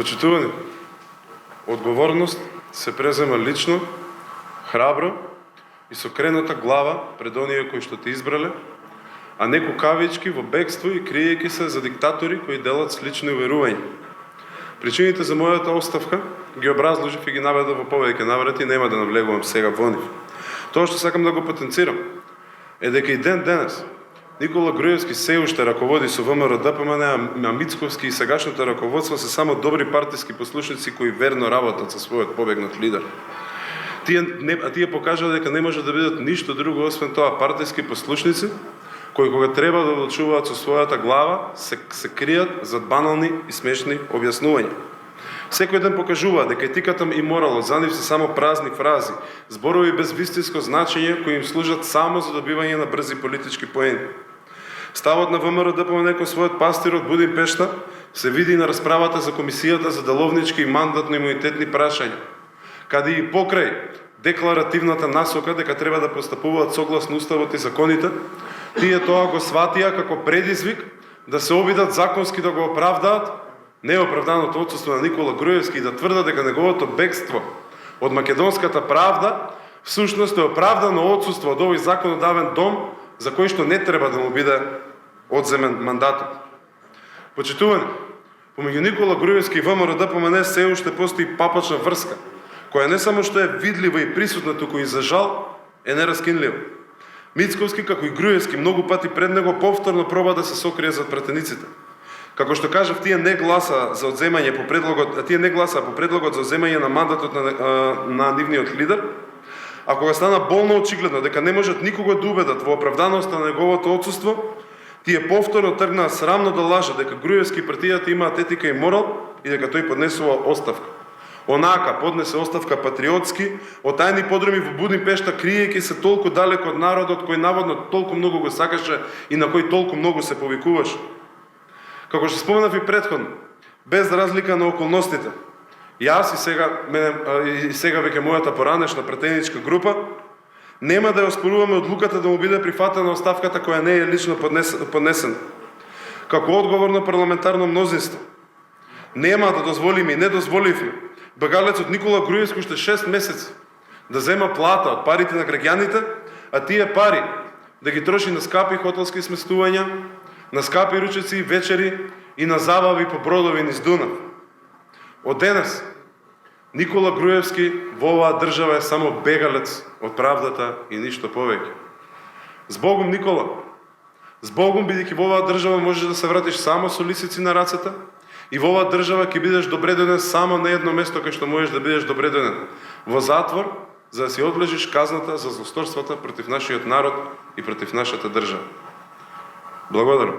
Почитувани, одговорност се презема лично, храбро и со кренута глава пред оние кои што те избрале, а не кукавички во бегство и криејќи се за диктатори кои делат слични уверувања. Причините за мојата оставка ги образложив и ги наведов во повеќе наврати, нема да навлегувам сега во нив. Тоа што сакам да го потенцирам е дека и ден денес Никола Груевски се уште раководи со ВМРО-ДПМН, а Мицковски и сегашното раководство се само добри партиски послушници кои верно работат со својот побегнат лидер. Тие покажаа дека не може да бидат ништо друго освен тоа партиски послушници кои кога треба да одлучуваат со својата глава се кријат зад банални и смешни објаснувања. Секој ден покажуваат дека етиката и моралот за нив се само празни фрази, зборови без вистинско значење кои им служат само за добивање на брзи политички поени. Ставот на ВМРО-ДПМН кон својот пастир од Будимпешта се види и на расправата за Комисијата за деловнички и мандатно-имунитетни прашања, каде и покрај декларативната насока дека треба да постапуваат согласно уставот и законите, тие тоа го сватија како предизвик да се обидат законски да го оправдаат неоправданото отсуство на Никола Груевски и да тврдат дека неговото бегство од македонската правда всушност е оправдано отсуство од овој законодавен дом за кој што не треба да му биде одземен мандатот. Почитувани, помеѓу Никола Груевски и ВМРО-ДПМН се уште постои папачна врска, која не само што е видлива и присутна, туку и за жал е нераскинлива. Мицковски, како и Груевски, многу пати пред него повторно проба да се сокрие зад пратениците. Како што кажав, тие не гласа за одземање по предлогот за одземање на мандатот на нивниот лидер, а кога стана болно очигледно дека не можат никого да убедат во оправданоста на неговото отсуство, тие повторно тргнаа срамно да лажат дека Груевски и партијата имаат етика и морал и дека тој поднесува оставка. Онака поднесе оставка патриотски, од тајни подруми во Будимпешта, криејќи се толку далеко од народот кој наводно толку многу го сакаше и на кој толку многу се повикуваше. Како што споменав и претходно, без разлика на околностите, јас и сега веќе мојата поранешна пратеничка група нема да ја оспоруваме одлуката да му биде прифатена оставката која не е лично поднесена. Како одговорно парламентарно мнозинство, нема да дозволиме и не дозволивме бегалецот Никола Груевски уште 6 месеци да зема плата од парите на граѓаните, а тие пари да ги троши на скапи хотелски сместувања, на скапи ручеци и вечери и на забави по бродови низ Дунав. Од денес Никола Груевски во оваа држава е само бегалец од правдата и ништо повеќе. Збогум, Никола! Збогум, бидејќи во оваа држава можеш да се вратиш само со лисици на рацете и во оваа држава ќе бидеш добредонен само на едно место кај што можеш да бидеш добредонен – во затвор, за да си одлежиш казната за злосторствата против нашиот народ и против нашата држава. Благодарам.